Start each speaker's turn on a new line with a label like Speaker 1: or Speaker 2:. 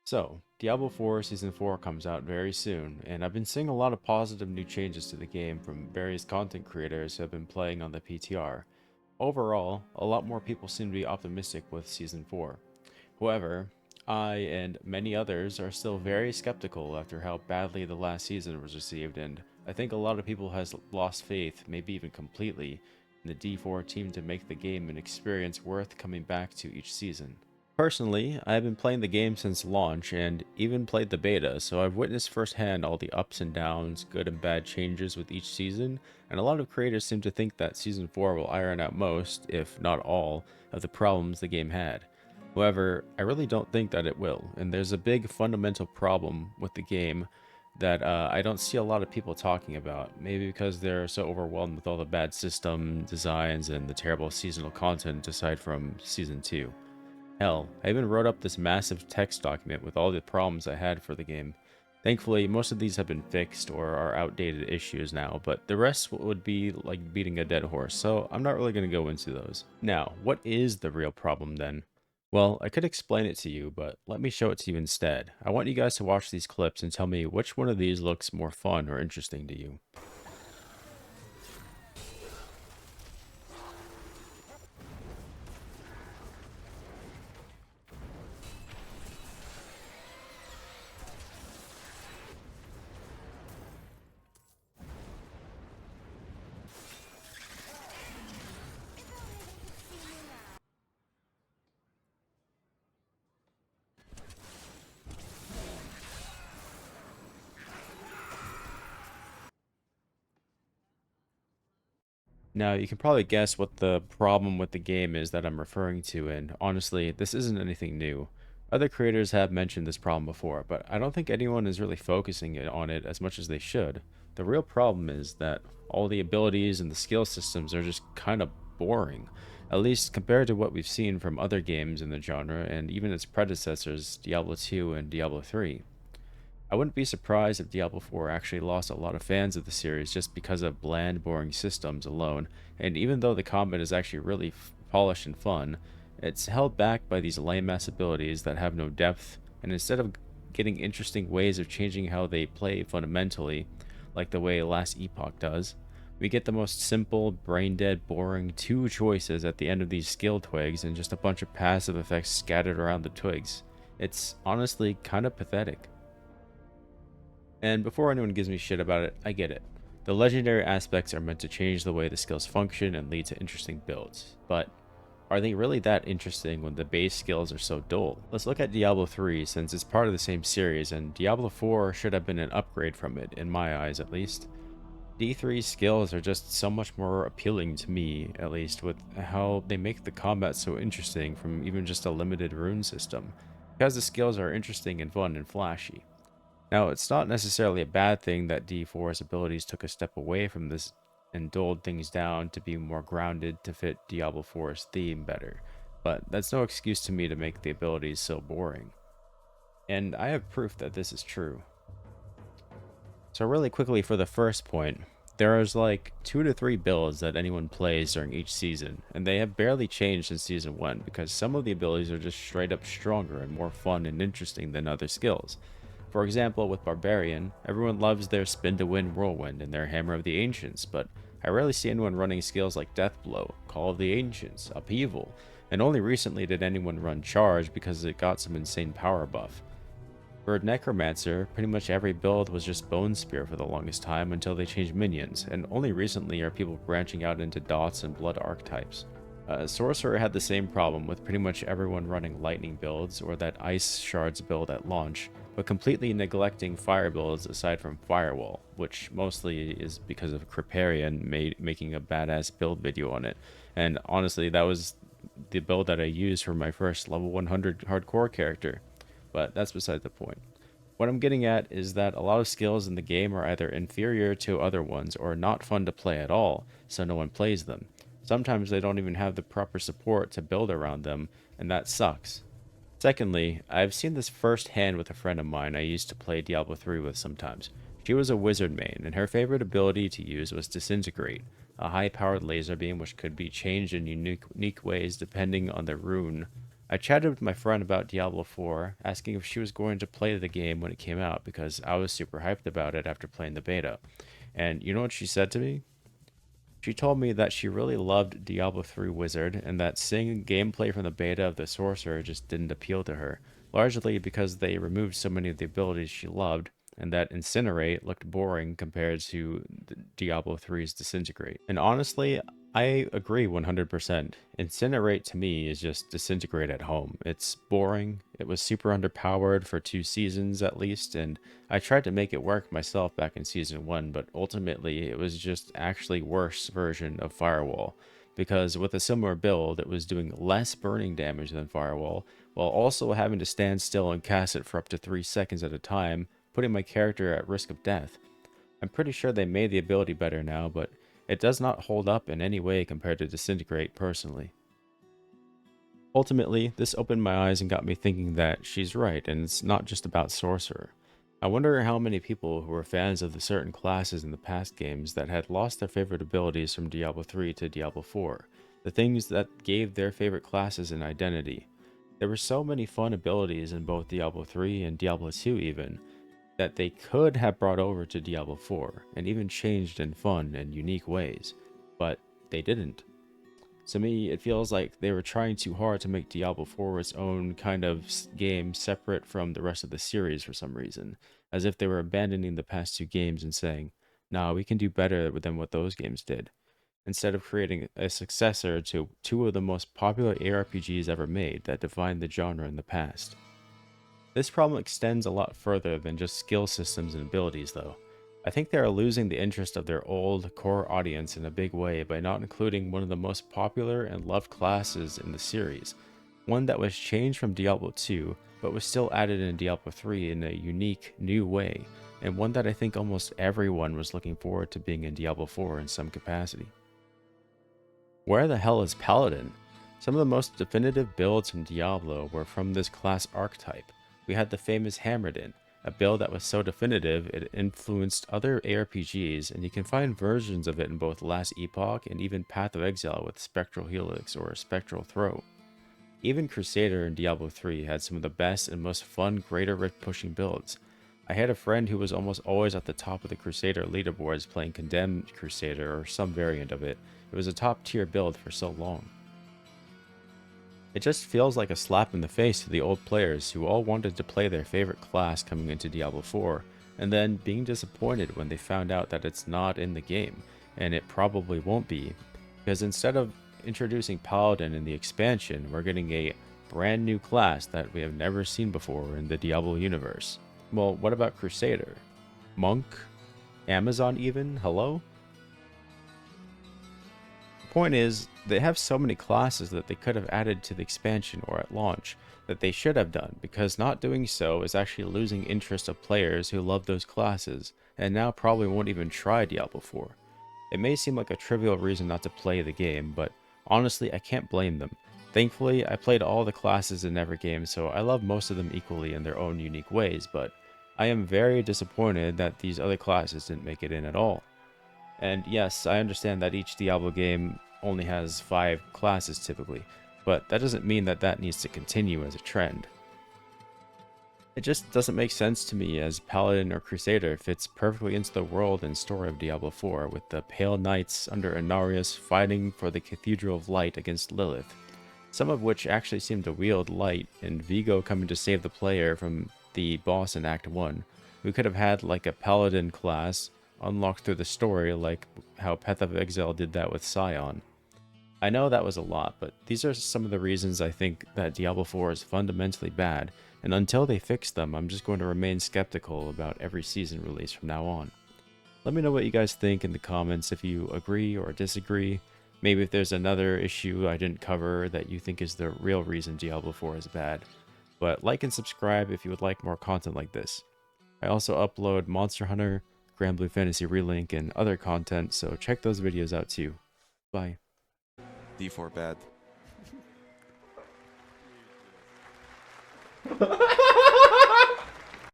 Speaker 1: So, Diablo 4 Season 4 comes out very soon, and I've been seeing a lot of positive new changes to the game from various content creators who have been playing on the PTR. Overall, a lot more people seem to be optimistic with Season 4. However, I and many others are still very skeptical after how badly the last season was received, and I think a lot of people has lost faith, maybe even completely, in the D4 team to make the game an experience worth coming back to each season. Personally, I have been playing the game since launch and even played the beta, so I've witnessed firsthand all the ups and downs, good and bad changes with each season, and a lot of creators seem to think that Season 4 will iron out most, if not all, of the problems the game had. However, I really don't think that it will, and there's a big fundamental problem with the game that I don't see a lot of people talking about. Maybe because they're so overwhelmed with all the bad system designs and the terrible seasonal content aside from Season 2. Hell, I even wrote up this massive text document with all the problems I had for the game. Thankfully, most of these have been fixed or are outdated issues now, but the rest would be like beating a dead horse, so I'm not really going to go into those. Now, what is the real problem then? Well, I could explain it to you, but let me show it to you instead. I want you guys to watch these clips and tell me which one of these looks more fun or interesting to you. Now, you can probably guess what the problem with the game is that I'm referring to, and honestly, this isn't anything new. Other creators have mentioned this problem before, but I don't think anyone is really focusing on it as much as they should. The real problem is that all the abilities and the skill systems are just kind of boring, at least compared to what we've seen from other games in the genre and even its predecessors, Diablo 2 and Diablo 3. I wouldn't be surprised if Diablo 4 actually lost a lot of fans of the series just because of bland, boring systems alone, and even though the combat is actually really polished and fun, it's held back by these lame-ass abilities that have no depth, and instead of getting interesting ways of changing how they play fundamentally, like the way Last Epoch does, we get the most simple, brain-dead, boring two choices at the end of these skill twigs and just a bunch of passive effects scattered around the twigs. It's honestly kind of pathetic. And before anyone gives me shit about it, I get it. The legendary aspects are meant to change the way the skills function and lead to interesting builds, but are they really that interesting when the base skills are so dull? Let's look at Diablo 3 since it's part of the same series, and Diablo 4 should have been an upgrade from it, in my eyes at least. D3's skills are just so much more appealing to me, at least, with how they make the combat so interesting from even just a limited rune system, because the skills are interesting and fun and flashy. Now, it's not necessarily a bad thing that D4's abilities took a step away from this and dulled things down to be more grounded to fit Diablo 4's theme better, but that's no excuse to me to make the abilities so boring. And I have proof that this is true. So really quickly for the first point, there is like 2 to 3 builds that anyone plays during each season, and they have barely changed since season 1 because some of the abilities are just straight up stronger and more fun and interesting than other skills. For example, with Barbarian, everyone loves their spin to win whirlwind and their Hammer of the Ancients, but I rarely see anyone running skills like Deathblow, Call of the Ancients, Upheaval, and only recently did anyone run Charge because it got some insane power buff. For Necromancer, pretty much every build was just Bone Spear for the longest time until they changed minions, and only recently are people branching out into Dots and Blood archetypes. Sorcerer had the same problem with pretty much everyone running Lightning builds or that Ice Shards build at launch, but completely neglecting Fire builds aside from Firewall, which mostly is because of Kripparrian making a badass build video on it. And honestly, that was the build that I used for my first level 100 hardcore character, but that's beside the point. What I'm getting at is that a lot of skills in the game are either inferior to other ones or not fun to play at all, so no one plays them. Sometimes they don't even have the proper support to build around them, and that sucks. Secondly, I've seen this firsthand with a friend of mine I used to play Diablo 3 with sometimes. She was a wizard main, and her favorite ability to use was Disintegrate, a high-powered laser beam which could be changed in unique ways depending on the rune I chatted with my friend about Diablo 4, asking if she was going to play the game when it came out because I was super hyped about it after playing the beta. And you know what she said to me? She told me that she really loved Diablo 3 Wizard and that seeing gameplay from the beta of the Sorcerer just didn't appeal to her, largely because they removed so many of the abilities she loved, and that Incinerate looked boring compared to Diablo 3's Disintegrate. And honestly, I agree 100%. Incinerate to me is just Disintegrate at home. It's boring, it was super underpowered for 2 seasons at least, and I tried to make it work myself back in season 1, but ultimately it was just actually worse version of Firewall. Because with a similar build, it was doing less burning damage than Firewall, while also having to stand still and cast it for up to 3 seconds at a time, putting my character at risk of death. I'm pretty sure they made the ability better now, but it does not hold up in any way compared to Disintegrate personally. Ultimately, this opened my eyes and got me thinking that she's right, and it's not just about Sorcerer. I wonder how many people who were fans of the certain classes in the past games that had lost their favorite abilities from Diablo 3 to Diablo 4, the things that gave their favorite classes an identity. There were so many fun abilities in both Diablo 3 and Diablo 2 even, that they could have brought over to Diablo 4, and even changed in fun and unique ways, but they didn't. To me, it feels like they were trying too hard to make Diablo 4 its own kind of game separate from the rest of the series for some reason, as if they were abandoning the past 2 games and saying, nah, we can do better than what those games did, instead of creating a successor to 2 of the most popular ARPGs ever made that defined the genre in the past. This problem extends a lot further than just skill systems and abilities, though. I think they are losing the interest of their old, core audience in a big way by not including one of the most popular and loved classes in the series, one that was changed from Diablo 2, but was still added in Diablo 3 in a unique, new way, and one that I think almost everyone was looking forward to being in Diablo 4 in some capacity. Where the hell is Paladin? Some of the most definitive builds from Diablo were from this class archetype. We had the famous Hammerdin, a build that was so definitive it influenced other ARPGs, and you can find versions of it in both Last Epoch and even Path of Exile with Spectral Helix or Spectral Throw. Even Crusader in Diablo 3 had some of the best and most fun greater rift pushing builds. I had a friend who was almost always at the top of the Crusader leaderboards playing Condemned Crusader or some variant of it. It was a top tier build for so long. It just feels like a slap in the face to the old players who all wanted to play their favorite class coming into Diablo 4, and then being disappointed when they found out that it's not in the game, and it probably won't be, because instead of introducing Paladin in the expansion, we're getting a brand new class that we have never seen before in the Diablo universe. Well, what about Crusader? Monk? Amazon even? Hello? Point is, they have so many classes that they could have added to the expansion or at launch that they should have done, because not doing so is actually losing interest of players who love those classes and now probably won't even try Diablo 4. It may seem like a trivial reason not to play the game, but honestly I can't blame them. Thankfully, I played all the classes in every game, so I love most of them equally in their own unique ways, but I am very disappointed that these other classes didn't make it in at all. And yes, I understand that each Diablo game only has 5 classes typically, but that doesn't mean that that needs to continue as a trend. It just doesn't make sense to me as Paladin or Crusader fits perfectly into the world and story of Diablo 4, with the Pale Knights under Inarius fighting for the Cathedral of Light against Lilith, some of which actually seem to wield light, and Vigo coming to save the player from the boss in Act 1. We could have had like a Paladin class unlocked through the story, like how Path of Exile did that with Scion. I know that was a lot, but these are some of the reasons I think that Diablo 4 is fundamentally bad, and until they fix them, I'm just going to remain skeptical about every season release from now on. Let me know what you guys think in the comments, if you agree or disagree. Maybe if there's another issue I didn't cover that you think is the real reason Diablo 4 is bad. But like and subscribe if you would like more content like this. I also upload Monster Hunter, Grand Blue Fantasy Relink, and other content, so check those videos out too. Bye.
Speaker 2: D4 bad.